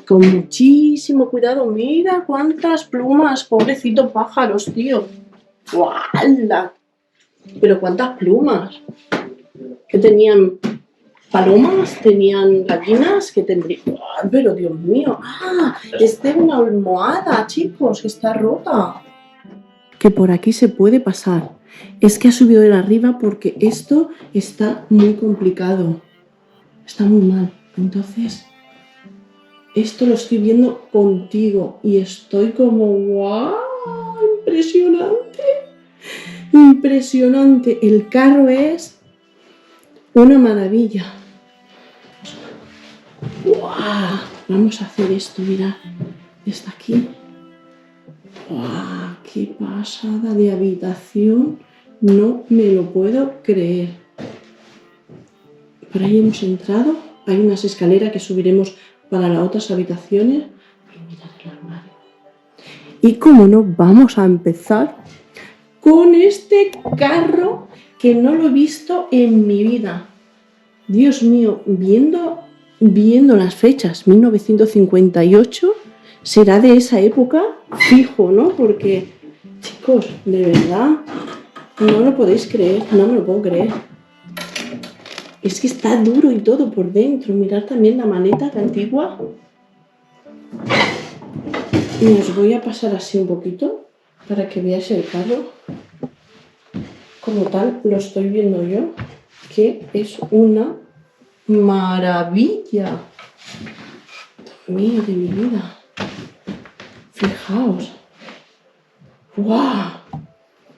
con muchísimo cuidado. Mira cuántas plumas, pobrecito pájaros, tío. ¡Guala! Pero cuántas plumas. ¿Qué tenían? ¿Palomas? ¿Tenían gallinas? ¿Qué tendrían? Pero Dios mío. ¡Ah! Es de una almohada, chicos, que está rota. Que por aquí se puede pasar. Es que ha subido de arriba porque esto está muy complicado. Está muy mal. Entonces, esto lo estoy viendo contigo y estoy como ¡guau! ¡Impresionante! Impresionante. El carro es una maravilla. ¡Guau! Vamos a hacer esto, mirad. Está aquí. ¡Guau! ¡Qué pasada de habitación! No me lo puedo creer. Por ahí hemos entrado. Hay unas escaleras que subiremos para las otras habitaciones. Y mirad el armario. Y como no, vamos a empezar con este carro que no lo he visto en mi vida. Dios mío, viendo las fechas, 1958, será de esa época, fijo, ¿no? Porque, chicos, de verdad, no lo podéis creer, no me lo puedo creer. Es que está duro y todo por dentro. Mirad también la maleta antigua. Y os voy a pasar así un poquito para que veáis el carro. Como tal, lo estoy viendo yo, que es una maravilla. Mío de mi vida. Fijaos. ¡Guau!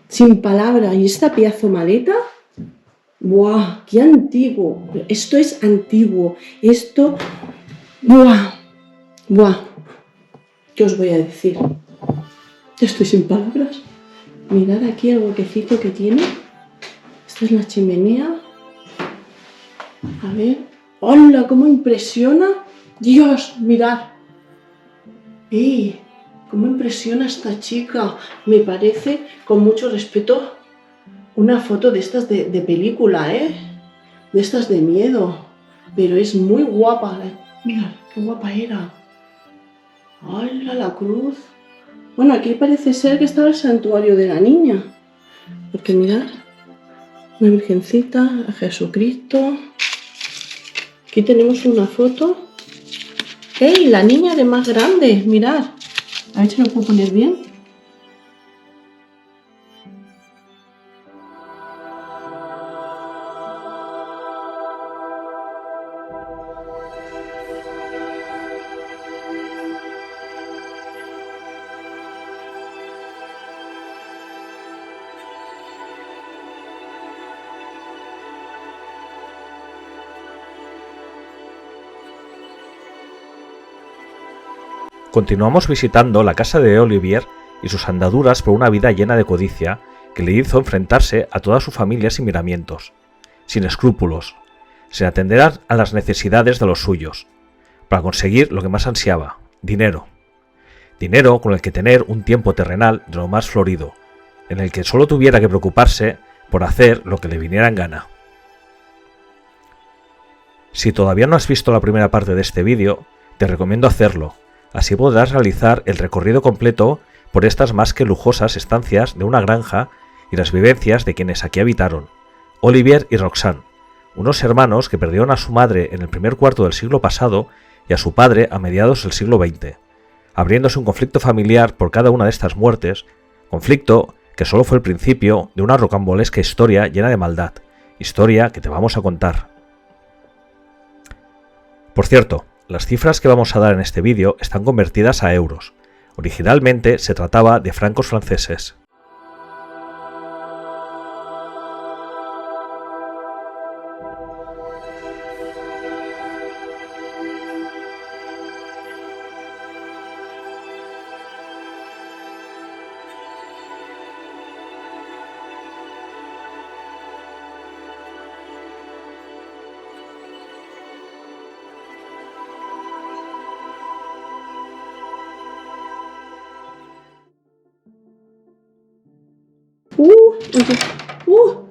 Sin palabras. ¿Y esta pedazo maleta? ¡Guau! ¡Qué antiguo! Esto es antiguo. Esto... ¡Guau! ¡Guau! ¿Qué os voy a decir? Estoy sin palabras. Mirad aquí el huequecito que tiene. Esta es la chimenea. A ver. ¡Hola! ¡Cómo impresiona! ¡Dios! Mirad. ¡Ey! ¡Cómo impresiona esta chica! Me parece, con mucho respeto, una foto de estas de película, ¿eh? De estas de miedo. Pero es muy guapa. Mirad, qué guapa era. ¡Hola! La cruz. Bueno, aquí parece ser que está el santuario de la niña. Porque mirad. Una virgencita, a Jesucristo. Aquí tenemos una foto. ¡Ey! La niña de más grande. Mirad. A ver si lo puedo poner bien. Continuamos visitando la casa de Olivier y sus andaduras por una vida llena de codicia que le hizo enfrentarse a toda su familia sin miramientos, sin escrúpulos, sin atender a las necesidades de los suyos, para conseguir lo que más ansiaba, dinero. Dinero con el que tener un tiempo terrenal de lo más florido, en el que solo tuviera que preocuparse por hacer lo que le viniera en gana. Si todavía no has visto la primera parte de este vídeo, te recomiendo hacerlo. Así podrás realizar el recorrido completo por estas más que lujosas estancias de una granja y las vivencias de quienes aquí habitaron, Olivier y Roxane, unos hermanos que perdieron a su madre en el primer cuarto del siglo pasado y a su padre a mediados del siglo XX, abriéndose un conflicto familiar por cada una de estas muertes, conflicto que solo fue el principio de una rocambolesca historia llena de maldad, historia que te vamos a contar. Por cierto, las cifras que vamos a dar en este vídeo están convertidas a euros. Originalmente se trataba de francos franceses.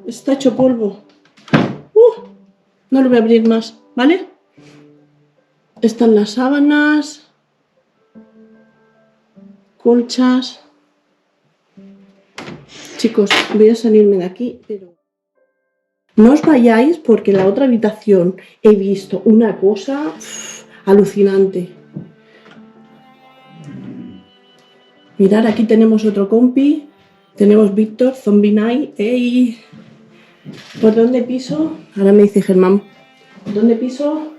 Está hecho polvo. No lo voy a abrir más, ¿vale? Están las sábanas. colchas. Chicos, voy a salirme de aquí, pero no os vayáis porque en la otra habitación he visto una cosa alucinante. Mirad, aquí tenemos otro compi. Tenemos Víctor, Zombie Night. ¡Ey! ¿Por dónde piso? Ahora me dice Germán. ¿Por dónde piso?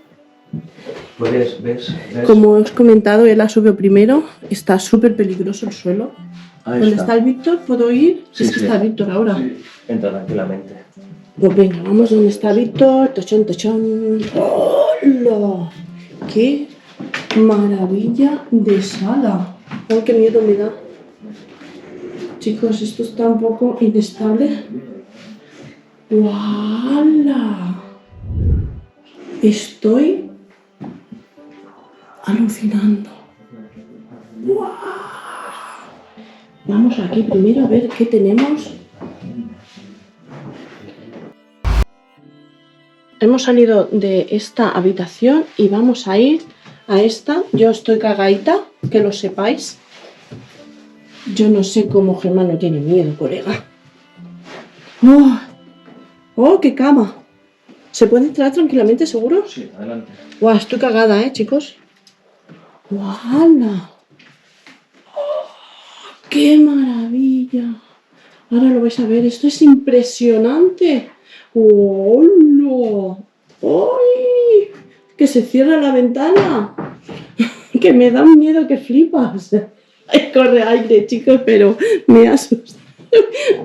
Pues ves. Como os he comentado, él la subió primero. Está súper peligroso el suelo. ¿Dónde está el Víctor? ¿Puedo ir? Sí, es que está Víctor ahora. Sí. Entra tranquilamente. Pues venga, vamos donde está Víctor. Tochón, tochón. ¡Hola! ¡Qué maravilla de sala! ¡Oh, qué miedo me da! Chicos, esto está un poco inestable. ¡Wala! Estoy alucinando. ¡Wow! Vamos aquí primero a ver qué tenemos. Hemos salido de esta habitación y vamos a ir a esta. Yo estoy cagadita, que lo sepáis. Yo no sé cómo Germán no tiene miedo, colega. ¡Oh! ¡Oh, qué cama! ¿Se puede entrar tranquilamente, seguro? Sí, adelante. ¡Guau! Estoy cagada, chicos. ¡Wala! ¡Oh, ¡qué maravilla! Ahora lo vais a ver. Esto es impresionante. ¡Hola! ¡Ay! ¡Que se cierra la ventana! ¡Que me da un miedo que flipas! Ay, corre aire, chicos, pero me asusta.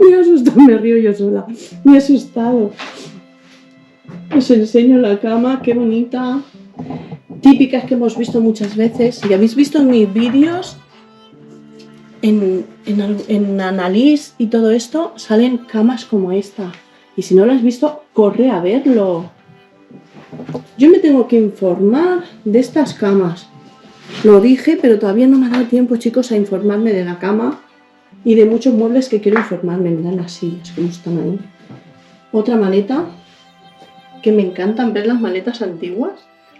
Me asusta, me río yo sola. Me he asustado. Os enseño la cama, qué bonita. Típicas que hemos visto muchas veces. Si habéis visto en mis vídeos, en Annalise y todo esto, salen camas como esta. Y si no lo has visto, corre a verlo. Yo me tengo que informar de estas camas. Lo dije, pero todavía no me ha dado tiempo, chicos, a informarme de la cama y de muchos muebles que quiero informarme. Mirad las sillas, cómo están ahí. Otra maleta, que me encantan ver las maletas antiguas.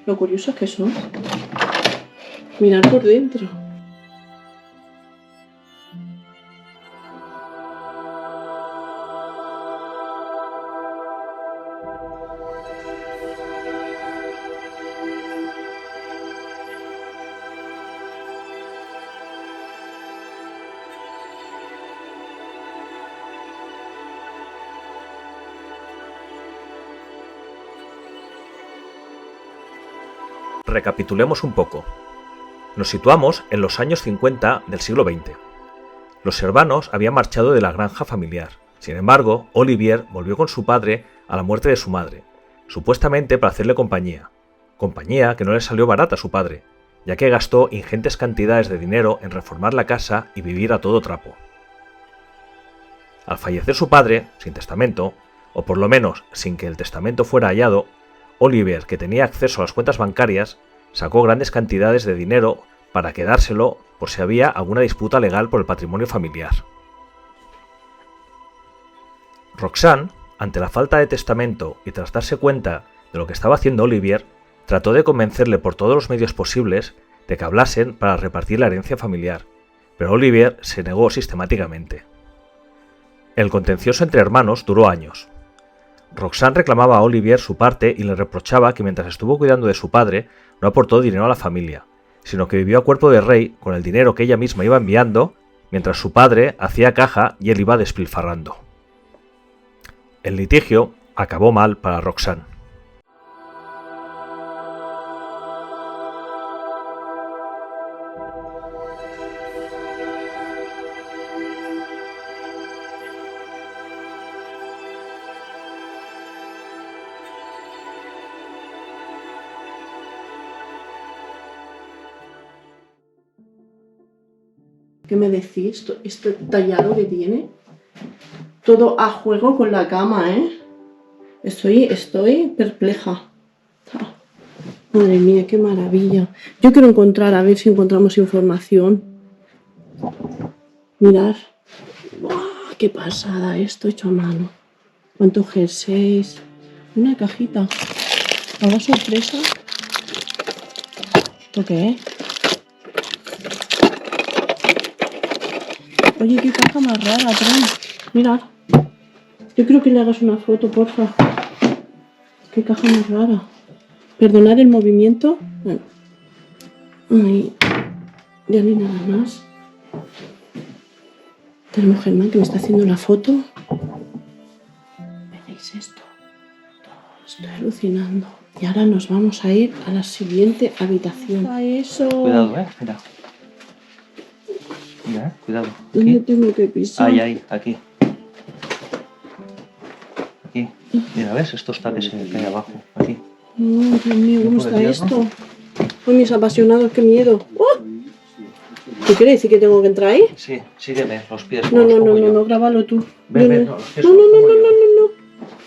Lo curioso que son. Mirad por dentro. Recapitulemos un poco. Nos situamos en los años 50 del siglo XX. Los Servanos habían marchado de la granja familiar. Sin embargo, Olivier volvió con su padre a la muerte de su madre, supuestamente para hacerle compañía. Compañía que no le salió barata a su padre, ya que gastó ingentes cantidades de dinero en reformar la casa y vivir a todo trapo. Al fallecer su padre, sin testamento, o por lo menos sin que el testamento fuera hallado, Olivier, que tenía acceso a las cuentas bancarias, sacó grandes cantidades de dinero para quedárselo por si había alguna disputa legal por el patrimonio familiar. Roxane, ante la falta de testamento y tras darse cuenta de lo que estaba haciendo Olivier, trató de convencerle por todos los medios posibles de que hablasen para repartir la herencia familiar, pero Olivier se negó sistemáticamente. El contencioso entre hermanos duró años. Roxane reclamaba a Olivier su parte y le reprochaba que mientras estuvo cuidando de su padre no aportó dinero a la familia, sino que vivió a cuerpo de rey con el dinero que ella misma iba enviando, mientras su padre hacía caja y él iba despilfarrando. El litigio acabó mal para Roxane. ¿Qué me decís? Este tallado que tiene. Todo a juego con la cama, ¿eh? Estoy perpleja. Madre mía, qué maravilla. Yo quiero encontrar, a ver si encontramos información. Mirad. ¡Wow! ¡Qué pasada! Esto hecho a mano. ¿Cuántos jerseys? Una cajita. ¿Algo sorpresa? ¿Esto qué es? Oye, qué caja más rara, Tron. Mirad. Yo creo que le hagas una foto, porfa. Qué caja más rara. Perdonad el movimiento. Bueno. Ay, ya no hay nada más. Tenemos Germán que me está haciendo la foto. ¿Veis esto? Estoy alucinando. Y ahora nos vamos a ir a la siguiente habitación. A eso. Cuidado, mira. Mira, cuidado. ¿Dónde tengo que pisar? Ahí, aquí. Aquí. Mira, ¿ves? Esto está que se cae abajo. Aquí. No, Dios mío, ¿cómo ¿Por el está hierro? esto? Ay, mis apasionados, qué miedo. ¡Oh! ¿Qué quiere decir que tengo que entrar ahí? Sí, sígueme, los pies. No, no, no, no, no, grábalo tú. Ven, Yo ven, no. no, los pies No, no, los no, pongo no, yo. no, no, no.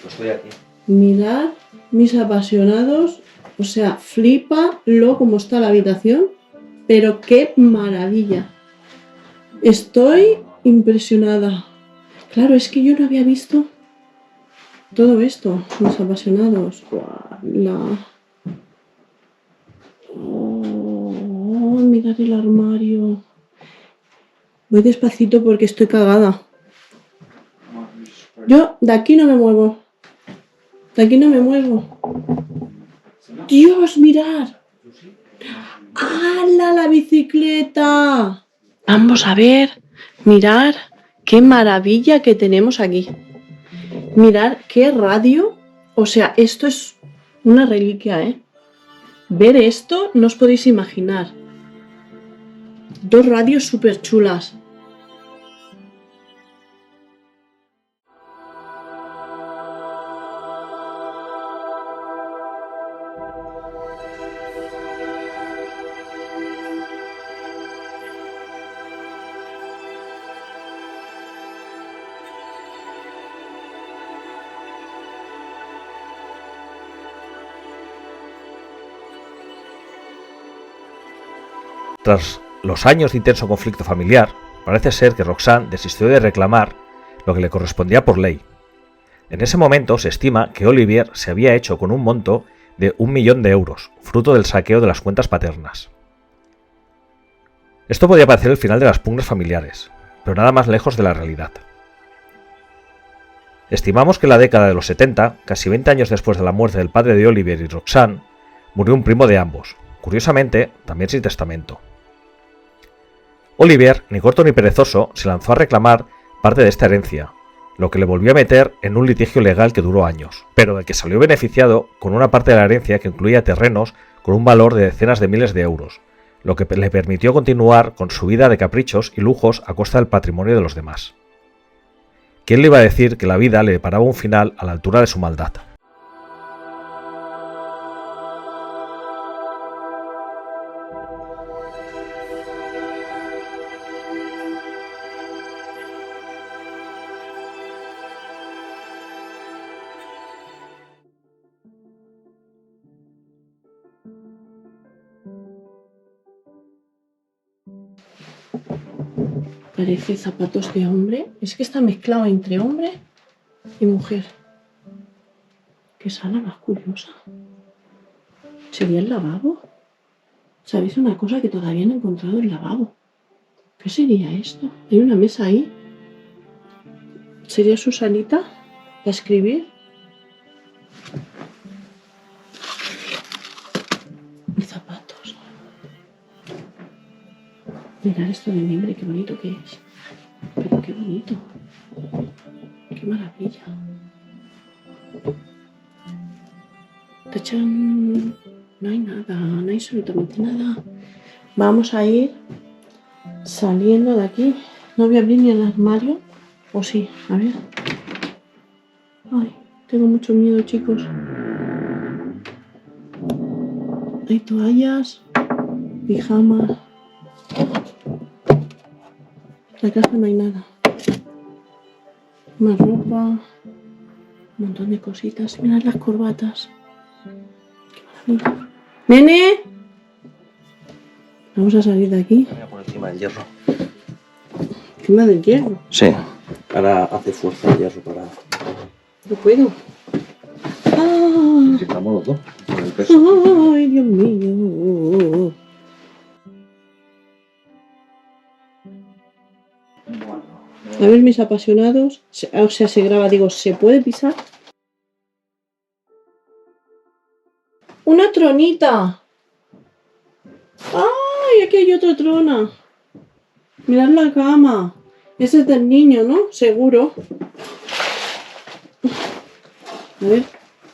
Los voy aquí. Mirad, mis apasionados. O sea, flipalo cómo está la habitación. Pero qué maravilla. Estoy impresionada. Claro, es que yo no había visto todo esto, mis apasionados. Oh, mirad el armario. Voy despacito porque estoy cagada. Yo de aquí no me muevo. De aquí no me muevo. Dios, mirad. ¡Hala, la bicicleta! Vamos a ver. Mirad qué maravilla que tenemos aquí. Mirad qué radio. O sea, esto es una reliquia, ¿eh? Ver esto no os podéis imaginar. Dos radios súper chulas. Tras los años de intenso conflicto familiar, parece ser que Roxanne desistió de reclamar lo que le correspondía por ley. En ese momento se estima que Olivier se había hecho con un monto de 1 millón de euros, fruto del saqueo de las cuentas paternas. Esto podía parecer el final de las pugnas familiares, pero nada más lejos de la realidad. Estimamos que en la década de los 70, casi 20 años después de la muerte del padre de Olivier y Roxanne, murió un primo de ambos, curiosamente también sin testamento. Olivier, ni corto ni perezoso, se lanzó a reclamar parte de esta herencia, lo que le volvió a meter en un litigio legal que duró años, pero del que salió beneficiado con una parte de la herencia que incluía terrenos con un valor de decenas de miles de euros, lo que le permitió continuar con su vida de caprichos y lujos a costa del patrimonio de los demás. ¿Quién le iba a decir que la vida le deparaba un final a la altura de su maldad? Parece zapatos de hombre. Es que está mezclado entre hombre y mujer. Qué sala más curiosa. ¿Sería el lavabo? ¿Sabéis una cosa que todavía no he encontrado el lavabo? ¿Qué sería esto? Hay una mesa ahí. ¿Sería su salita para escribir? Y zapatos. Mirad esto de mimbre, qué bonito que es. Pero qué bonito. Qué maravilla. ¡Tachán! No hay nada, no hay absolutamente nada. Vamos a ir saliendo de aquí. No voy a abrir ni el armario. ¿O sí? A ver. Ay, tengo mucho miedo, chicos. Hay toallas, pijamas. En la casa no hay nada. Más ropa. Un montón de cositas. Mirad las corbatas. Qué maravilla. ¡Nene! Vamos a salir de aquí. Voy a poner encima del hierro. Encima del hierro. Sí, ahora hace fuerza el hierro para... No puedo. ¡Ah! Si estamos los dos, con el peso. ¡Ay, Dios mío! Bueno. A ver, mis apasionados. O sea, se graba, digo, ¿se puede pisar? ¡Una tronita! ¡Ay! Aquí hay otra trona. Mirad la cama. Ese es del niño, ¿no? Seguro. A ver,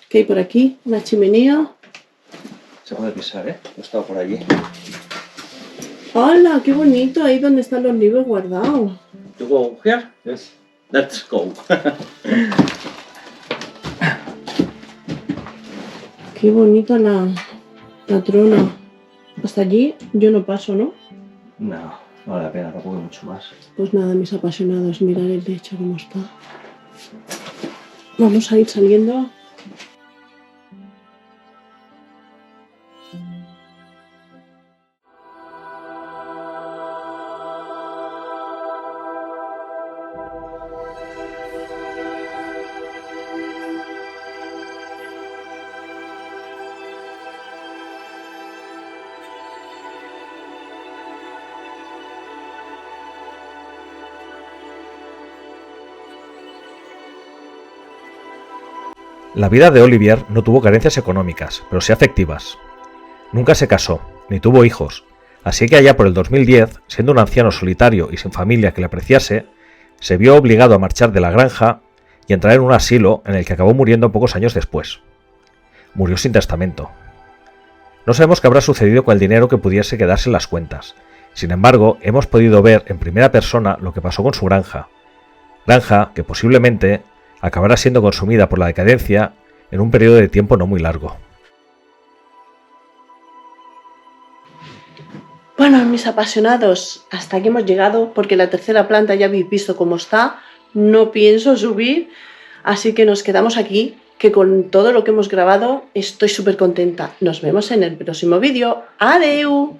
¿qué hay por aquí? Una chimenea. Se puede pisar, ¿eh? He estado por allí. ¡Hala! ¡Qué bonito! Ahí donde están los libros guardados. ¿You go here? Yes. Let's go. Qué bonita la trona. Hasta allí yo no paso, ¿no? No vale la pena, tampoco hay mucho más. Pues nada, mis apasionados, mirad el techo cómo está. Vamos a ir saliendo. La vida de Olivier no tuvo carencias económicas, pero sí afectivas. Nunca se casó, ni tuvo hijos, así que allá por el 2010, siendo un anciano solitario y sin familia que le apreciase, se vio obligado a marchar de la granja y entrar en un asilo en el que acabó muriendo pocos años después. Murió sin testamento. No sabemos qué habrá sucedido con el dinero que pudiese quedarse en las cuentas. Sin embargo, hemos podido ver en primera persona lo que pasó con su granja. Granja que posiblemente acabará siendo consumida por la decadencia en un periodo de tiempo no muy largo. Bueno, mis apasionados, hasta aquí hemos llegado porque la tercera planta ya habéis visto cómo está. No pienso subir, así que nos quedamos aquí, que con todo lo que hemos grabado estoy súper contenta. Nos vemos en el próximo vídeo. ¡Adeu!